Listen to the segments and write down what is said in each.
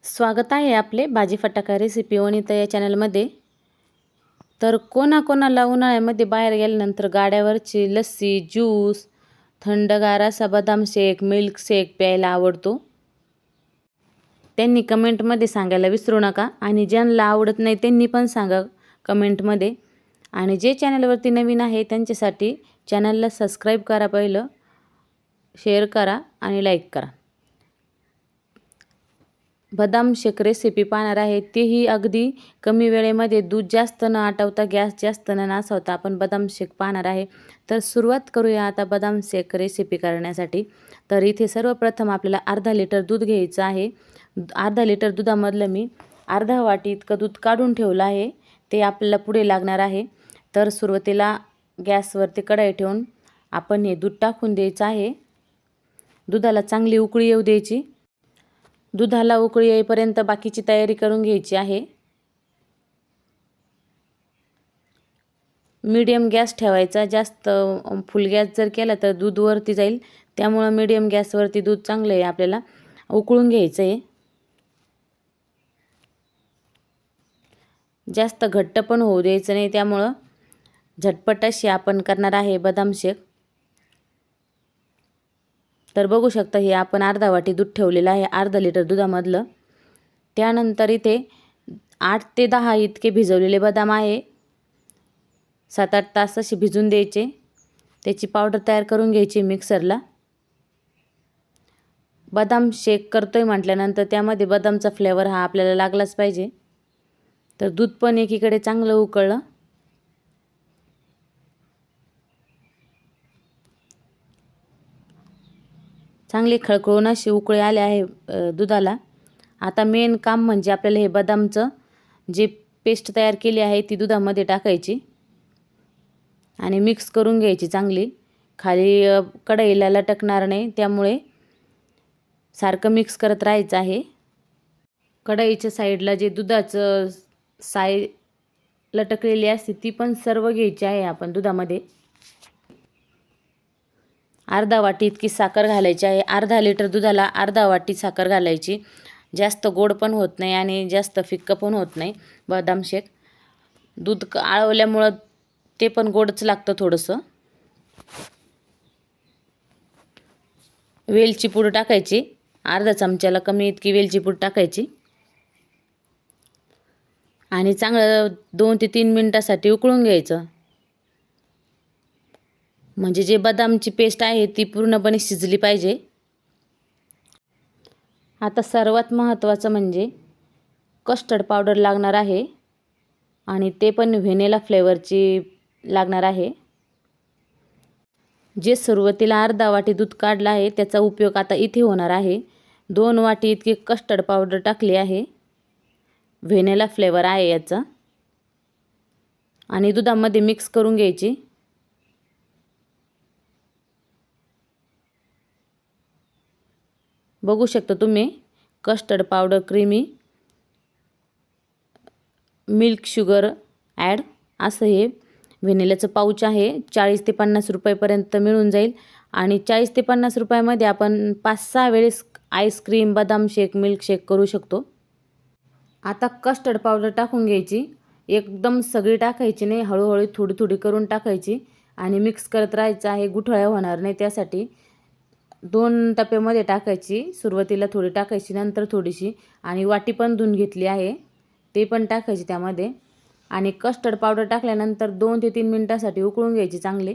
स्वागत आहे आपले भाजी फटाका रेसिपी वनिता या चॅनलमध्ये। तर कोणाकोणाला उन्हाळ्यामध्ये बाहेर गेल्यानंतर गाड्यावरची लस्सी, ज्यूस, थंडगार असा बदाम शेक, मिल्क शेक प्यायला आवडतो। त्यांनी कमेंटमध्ये सांगायला विसरू नका आणि ज्यांना आवडत नाही त्यांनी पण सांगा कमेंटमध्ये। आणि जे चॅनलवरती नवीन आहे त्यांच्यासाठी चॅनलला सबस्क्राईब करा, पहिलं शेअर करा आणि लाईक करा। बदाम शेक रेसिपी पाहणार आहे, तेही अगदी कमी वेळेमध्ये दूध जास्त न आटवता, गॅस जास्त न नासवता आपण बदाम शेक पाहणार आहे। तर सुरुवात करूया आता बदाम शेक रेसिपी करण्यासाठी। तर इथे सर्वप्रथम आपल्याला अर्धा लिटर दूध घ्यायचं आहे। अर्धा लिटर दुधामधलं मी अर्धा वाटी इतकं दूध काढून ठेवलं आहे, ते आपल्याला पुढे लागणार आहे। तर सुरुवातीला गॅसवरती कढई ठेवून आपण हे दूध टाकून द्यायचं आहे। दुधाला चांगली उकळी येऊ द्यायची। दुधाला उकळी येईपर्यंत बाकीची तयारी करून घ्यायची आहे। मीडियम गॅस ठेवायचा, जास्त फुल गॅस जर केला तर दूध वरती जाईल, त्यामुळे मीडियम गॅसवरती दूध चांगलं आहे आपल्याला उकळून घ्यायचं आहे। जास्त घट्ट पण होऊ द्यायचं नाही, त्यामुळे झटपट अशी आपण करणार आहे बदाम शेक। तर बघू शकता हे आपण अर्धा वाटी दूध ठेवलेलं आहे अर्धा लिटर दुधामधलं। त्यानंतर इथे 8 ते 10 इतके भिजवलेले बदाम आहे, 7-8 तास असे भिजून द्यायचे। त्याची पावडर तयार करून घ्यायची मिक्सरला। बदाम शेक करतोय म्हटल्यानंतर त्यामध्ये बदामचा फ्लेवर हा आपल्याला लागलाच पाहिजे। तर दूध पण एकीकडे चांगलं उकळलं। चांगले खळखळून अशी उकळी आले आहे दुधाला। आता मेन काम म्हणजे आपल्याला हे बदामचं जे पेस्ट तयार केली आहे ती दुधामध्ये टाकायची आणि मिक्स करून घ्यायची चांगली। खाली कढईला लटकणार नाही, त्यामुळे सारखं मिक्स करत राहायचं आहे। कढईच्या साईडला जे दुधाचं साय लटकलेली असते ती पण सर्व घ्यायची आहे आपण दुधामध्ये। अर्धा वाटी इतकी साखर घालायची आहे। अर्धा लिटर दुधाला अर्धा वाटी साखर घालायची। जास्त गोड पण होत नाही आणि जास्त फिक्क पण होत नाही बदाम शेक। दूध आळवल्यामुळं ते पण गोडच लागतं थोडंसं। वेलची पूड टाकायची, अर्धा चमच्याला कमी इतकी वेलची पूड टाकायची आणि चांगलं 2 ते 3 मिनिटासाठी उकळून घ्यायचं। म्हणजे जे बदामची पेस्ट आहे ती पूर्णपणे शिजली पाहिजे। आता सर्वात महत्त्वाचं म्हणजे कस्टर्ड पावडर लागणार आहे आणि ते पण व्हॅनिला फ्लेवरची लागणार आहे। जे सुरुवातीला अर्धा वाटी दूध काढलं आहे त्याचा उपयोग आता इथे होणार आहे। 2 वाटी इतकी कस्टर्ड पावडर टाकली आहे, व्हॅनिला फ्लेवर आहे याचा, आणि दुधामध्ये मिक्स करून घ्यायची। बघू शकता तुम्ही custard powder, creamy milk sugar add असं हे व्हॅनिलाचं पाऊच आहे। 40 ते 50 रुपयापर्यंत मिळून जाईल आणि 40 ते 50 रुपयामध्ये आपण 5-6 वेळेस आईस्क्रीम, बदाम शेक, मिल्क शेक करू शकतो। आता कस्टर्ड पावडर टाकून घ्यायची, एकदम सगळी टाकायची नाही, हळूहळू थोडी थोडी करून टाकायची आणि मिक्स करत राहायचं आहे। गुठळ्या होणार नाही त्यासाठी 2 टप्प्यामध्ये टाकायची। सुरुवातीला थोडी टाकायची, नंतर थोडीशी, आणि वाटी पण धुवून घेतली आहे ते पण टाकायची त्यामध्ये। आणि कस्टर्ड पावडर टाकल्यानंतर 2 ते 3 मिनिटासाठी उकळून घ्यायची चांगले।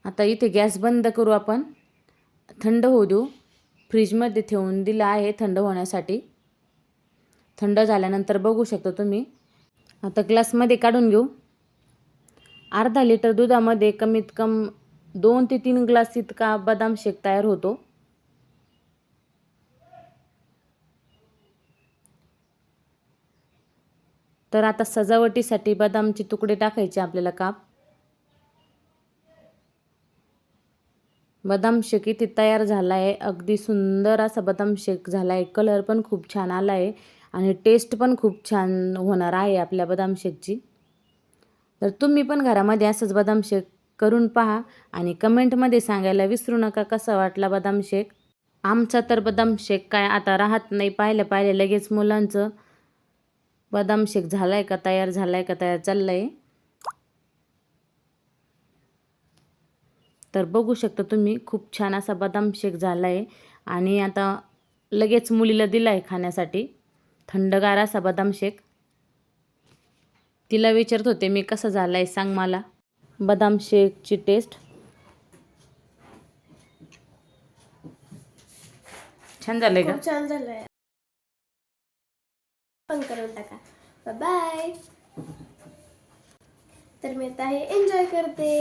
आता इथे गॅस बंद करू, आपण थंड होऊ देऊ। फ्रीजमध्ये ठेवून दिलं आहे थंड होण्यासाठी। थंड झाल्यानंतर बघू शकता तुम्ही, आता ग्लासमध्ये काढून घेऊ। अर्धा लिटर दुधामध्ये कमीत कमी 2 ते 3 ग्लास इतका बदाम शेक तयार होतो। तर आता सजावटीसाठी बदामचे तुकडे टाकायचे आपल्याला काप। बदाम शेक इथे तयार झाला आहे, अगदी सुंदर असा बदाम शेक झाला आहे। कलर पण खूप छान आला आहे आणि टेस्ट पण खूप छान होणार आहे आपल्या बदाम शेकची। तर तुम्ही पण घरामध्ये असंच बदाम शेक करून पहा आणि कमेंटमध्ये सांगायला विसरू नका कसा वाटला बदाम शेक। आमचा तर बदाम शेक काय आता राहत नाही. पाहिलं लगेच मुलांचं बदाम शेक झालाय का तयार, झालाय का तयार चाललंय. तर बघू शकता तुम्ही, खूप छान असा बदाम शेक झाला आहे. आणि आता लगेच मुलीला दिला आहे खाण्यासाठी थंडगार असा बदाम शेक. तिला विचारत होते मी, कसा झाला आहे सांग मला बदाम शेकची टेस्ट. छान झालंय का? खूप छान झालंय. पण करून टाका. बाय. तर मी आता हे एन्जॉय करते.